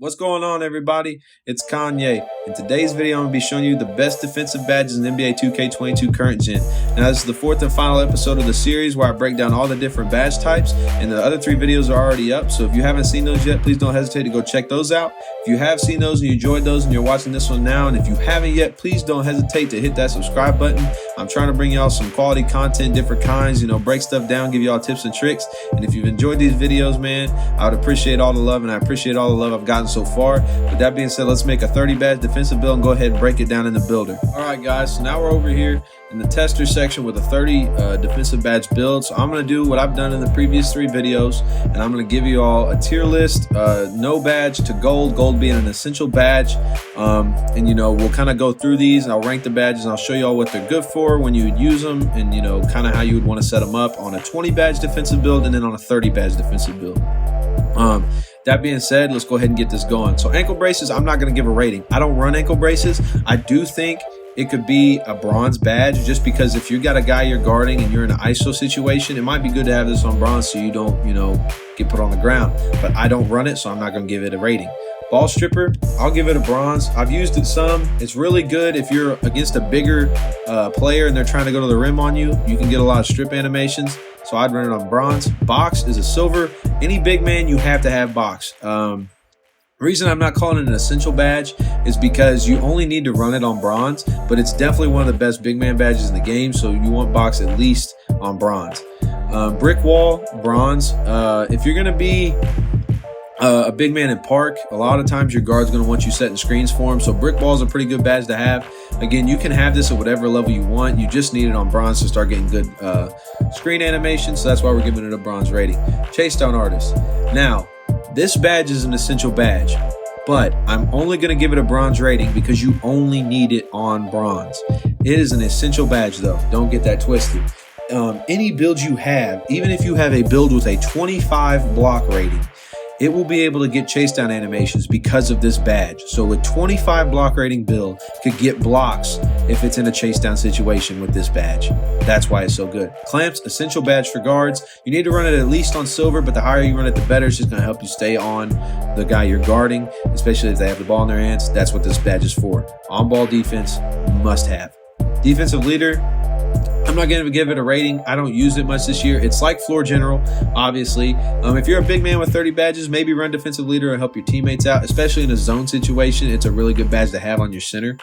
What's going on, everybody? It's Kanye. In today's video, I'm going to be showing you the best defensive badges in NBA2K22 current gen. Now, this is the fourth and final episode of the series where I break down all the different badge types, and the other three videos are already up. So if you haven't seen those yet, please don't hesitate to go check those out. If you have seen those and you enjoyed those and you're watching this one now, and if you haven't yet, please don't hesitate to hit that subscribe button. I'm trying to bring y'all some quality content, different kinds, break stuff down, give y'all tips and tricks. And if you've enjoyed these videos, man, I would appreciate all the love, and I appreciate all the love I've gotten so far. With that being said, let's make a 30 badge defensive build and go ahead and break it down in the builder. All right, guys, so now we're over here in the tester section with a 30 defensive badge build. So I'm going to do what I've done in the previous three videos, and I'm going to give you all a tier list, no badge to gold being an essential badge. And we'll kind of go through these, and I'll rank the badges, and I'll show you all what they're good for, when you would use them, and kind of how you would want to set them up on a 20 badge defensive build and then on a 30 badge defensive build. That being said, let's go ahead and get this going. So ankle braces, I'm not going to give a rating. I don't run ankle braces. I do think it could be a bronze badge, just because if you got a guy you're guarding and you're in an ISO situation, it might be good to have this on bronze so you don't, get put on the ground. But I don't run it, so I'm not going to give it a rating. Ball stripper, I'll give it a bronze. I've used it some. It's really good if you're against a bigger player and they're trying to go to the rim on you. You can get a lot of strip animations, so I'd run it on bronze. Box is a silver. Any big man, you have to have box. The reason I'm not calling it an essential badge is because you only need to run it on bronze, but it's definitely one of the best big man badges in the game, so you want box at least on bronze. Brick wall, bronze. If you're going to be a big man in park, a lot of times your guard's going to want you setting screens for him, so brick wall is a pretty good badge to have. Again, you can have this at whatever level you want. You just need it on bronze to start getting good screen animation, so that's why we're giving it a bronze rating. Chase down artist. Now, this badge is an essential badge, but I'm only going to give it a bronze rating because you only need it on bronze. It is an essential badge, though. Don't get that twisted. Any build you have, even if you have a build with a 25 block rating, it will be able to get chase down animations because of this badge. So a 25 block rating build could get blocks if it's in a chase down situation with this badge. That's why it's so good. Clamps, essential badge for guards. You need to run it at least on silver, but the higher you run it, the better. It's just going to help you stay on the guy you're guarding, especially if they have the ball in their hands. That's what this badge is for. On ball defense, must have. Defensive leader, I'm not going to give it a rating. I don't use it much this year. It's like floor general, obviously. If you're a big man with 30 badges, maybe run defensive leader and help your teammates out, especially in a zone situation. It's a really good badge to have on your center.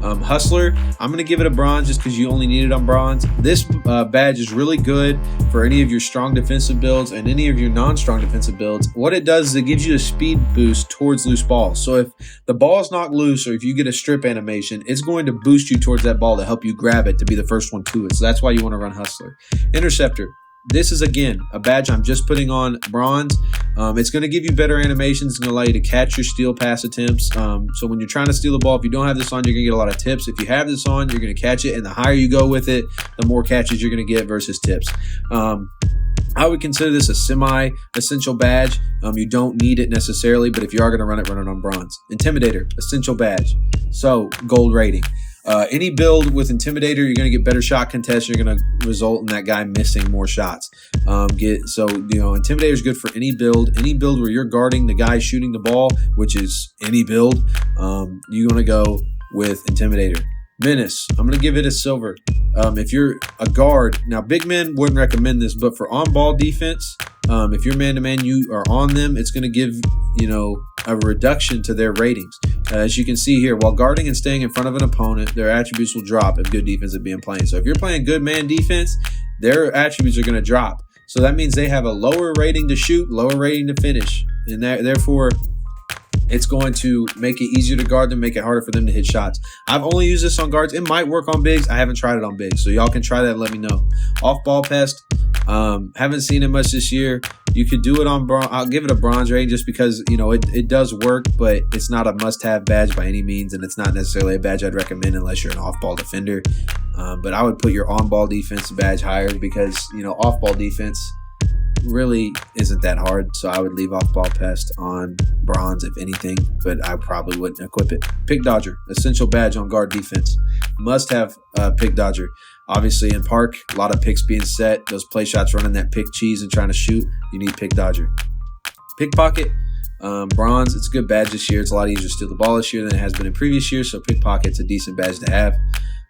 Hustler, I'm going to give it a bronze just because you only need it on bronze. This badge is really good for any of your strong defensive builds and any of your non-strong defensive builds. What it does is it gives you a speed boost towards loose balls. So if the ball is not loose, or if you get a strip animation, it's going to boost you towards that ball to help you grab it, to be the first one to it. So that's why you want to run Hustler. Interceptor. This is, again, a badge I'm just putting on bronze. It's going to give you better animations. It's going to allow you to catch your steal pass attempts. So when you're trying to steal the ball, if you don't have this on, you're going to get a lot of tips. If you have this on, you're going to catch it. And the higher you go with it, the more catches you're going to get versus tips. I would consider this a semi-essential badge. You don't need it necessarily, but if you are going to run it on bronze. Intimidator, essential badge. So gold rating. Any build with Intimidator, you're going to get better shot contests. You're going to result in that guy missing more shots. Intimidator is good for any build where you're guarding the guy shooting the ball, which is any build. You want to go with Intimidator. Menace, I'm going to give it a silver. If you're a guard, now big men wouldn't recommend this, but for on-ball defense, if you're man-to-man, you are on them, it's going to give, a reduction to their ratings. As you can see here, while guarding and staying in front of an opponent, their attributes will drop if good defense is being played. So if you're playing good man defense, their attributes are going to drop. So that means they have a lower rating to shoot, lower rating to finish, and therefore it's going to make it easier to guard them, make it harder for them to hit shots. I've only used this on guards. It might work on bigs. I haven't tried it on bigs, so y'all can try that and let me know. Off-ball pest, haven't seen it much this year. You could do it on bronze. I'll give it a bronze rating just because, it does work, but it's not a must-have badge by any means, and it's not necessarily a badge I'd recommend unless you're an off-ball defender. But I would put your on-ball defense badge higher because, off-ball defense really isn't that hard, so I would leave off ball pest on bronze if anything, but I probably wouldn't equip it. Pick dodger, essential badge on guard defense. Must have pick dodger. Obviously in park, a lot of picks being set, those play shots running that pick cheese and trying to shoot, you need pick dodger. Pickpocket, Bronze, it's a good badge this year. It's a lot easier to steal the ball this year than it has been in previous years, so Pickpocket's a decent badge to have.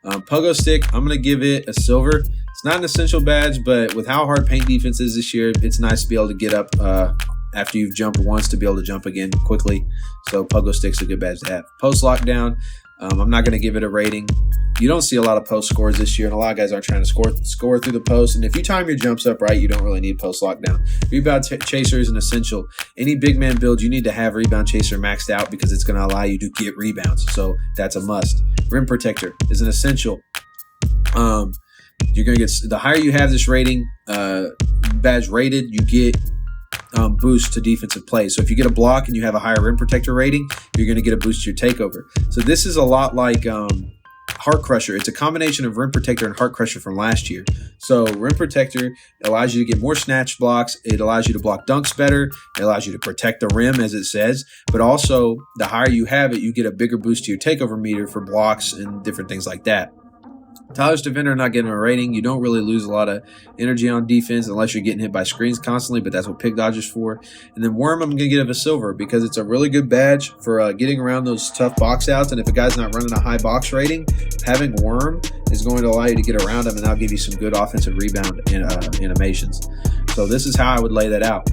Pogo Stick, I'm going to give it a silver. It's not an essential badge, but with how hard paint defense is this year, it's nice to be able to get up after you've jumped once to be able to jump again quickly. So Pogo Stick's a good badge to have. Post Lockdown, I'm not going to give it a rating. You don't see a lot of post scores this year, and a lot of guys aren't trying to score through the post. And if you time your jumps up right, you don't really need post lockdown. Rebound Chaser is an essential. Any big man build, you need to have Rebound Chaser maxed out because it's going to allow you to get rebounds. So that's a must. Rim Protector is an essential. You're going to get, the higher you have this rating, badge rated, you get boost to defensive play. So if you get a block and you have a higher Rim Protector rating, you're going to get a boost to your takeover. So this is a lot like Heart Crusher. It's a combination of Rim Protector and Heart Crusher from last year. So Rim Protector allows you to get more snatch blocks. It allows you to block dunks better. It allows you to protect the rim, as it says. But also, the higher you have it, you get a bigger boost to your takeover meter for blocks and different things like that. Tyler's Defender, not getting a rating. You don't really lose a lot of energy on defense unless you're getting hit by screens constantly, but that's what Pick Dodger's for. And then Worm, I'm going to give a silver because it's a really good badge for getting around those tough box outs. And if a guy's not running a high box rating, having Worm is going to allow you to get around him, and that'll give you some good offensive rebound animations. So this is how I would lay that out.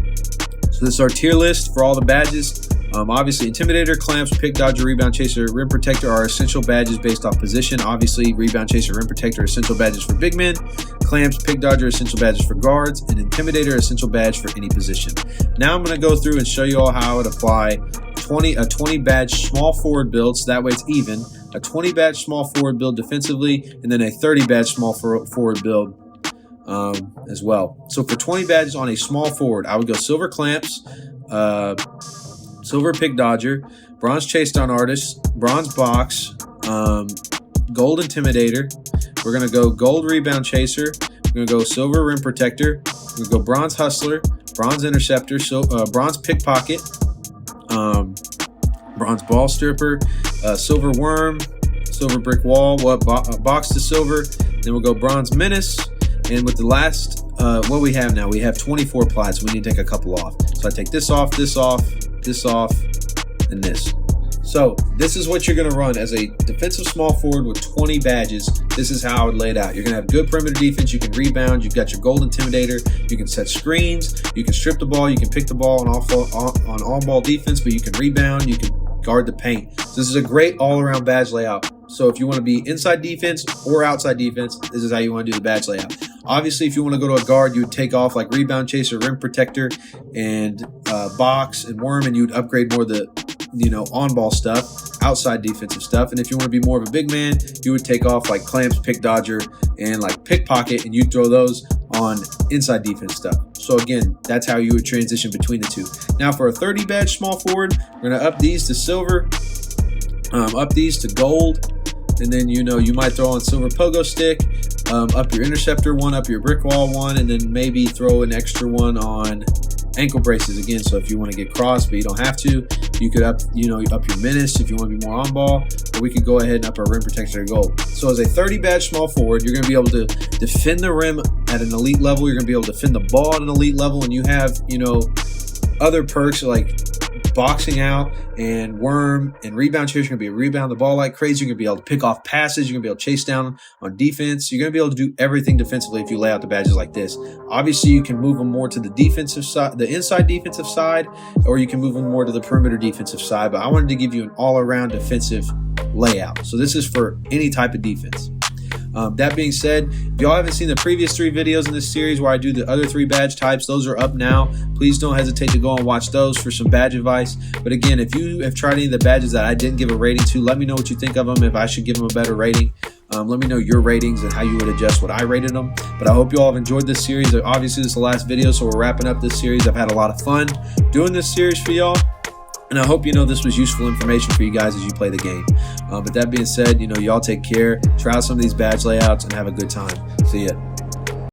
So this is our tier list for all the badges. Obviously, Intimidator, Clamps, Pick Dodger, Rebound Chaser, Rim Protector are essential badges based off position. Obviously, Rebound Chaser, Rim Protector are essential badges for big men. Clamps, Pick Dodger are essential badges for guards. And Intimidator essential badge for any position. Now I'm going to go through and show you all how I would apply a 20 badge small forward build, so that way it's even. A 20 badge small forward build defensively, and then a 30 badge small forward build as well. So for 20 badges on a small forward, I would go Silver Clamps, Silver Pick Dodger, Bronze Chase Down Artist, Bronze Box, Gold Intimidator. We're going to go Gold Rebound Chaser. We're going to go Silver Rim Protector. We're going to go Bronze Hustler, Bronze Interceptor, Bronze Pickpocket, Bronze Ball Stripper, Silver Worm, Silver Brick Wall, Box to Silver. Then we'll go Bronze Menace. And with the last, what we have now, we have 24 plats. We need to take a couple off. So I take this off, this off, this off, and this. So this is what you're going to run as a defensive small forward with 20 badges. This is how I would lay it out. You're going to have good perimeter defense. You can rebound. You've got your Gold Intimidator. You can set screens. You can strip the ball. You can pick the ball on all-ball defense, but you can rebound. You can guard the paint. So this is a great all-around badge layout. So if you want to be inside defense or outside defense, this is how you want to do the badge layout. Obviously, if you want to go to a guard, you would take off like Rebound Chaser, Rim Protector, and Box and Worm, and you'd upgrade more of the on-ball stuff, outside defensive stuff. And if you want to be more of a big man, you would take off like Clamps, Pick Dodger, and like Pickpocket, and you'd throw those on inside defense stuff. So again, that's how you would transition between the two. Now for a 30 badge small forward, we're going to up these to silver, up these to gold, and then you might throw on Silver Pogo Stick, up your Interceptor one, up your Brick Wall one, and then maybe throw an extra one on ankle braces again. So if you want to get cross, but you don't have to, you could up your Menace if you want to be more on ball, or we could go ahead and up our Rim Protector to gold. So as a 30 badge small forward, you're going to be able to defend the rim at an elite level. You're going to be able to defend the ball at an elite level, and you have other perks like boxing out and Worm and Rebound Chaser. You're going to be able to rebound the ball like crazy. You're going to be able to pick off passes. You're going to be able to chase down on defense. You're going to be able to do everything defensively if you lay out the badges like this. Obviously, you can move them more to the defensive side, the inside defensive side, or you can move them more to the perimeter defensive side. But I wanted to give you an all-around defensive layout. So this is for any type of defense. That being said, if y'all haven't seen the previous 3 videos in this series where I do the other 3 badge types, those are up now. Please don't hesitate to go and watch those for some badge advice. But again, if you have tried any of the badges that I didn't give a rating to, let me know what you think of them, if I should give them a better rating. Let me know your ratings and how you would adjust what I rated them. But I hope you all have enjoyed this series. Obviously, this is the last video, so we're wrapping up this series. I've had a lot of fun doing this series for y'all. And I hope this was useful information for you guys as you play the game. But that being said, y'all take care, try out some of these badge layouts, and have a good time. See ya.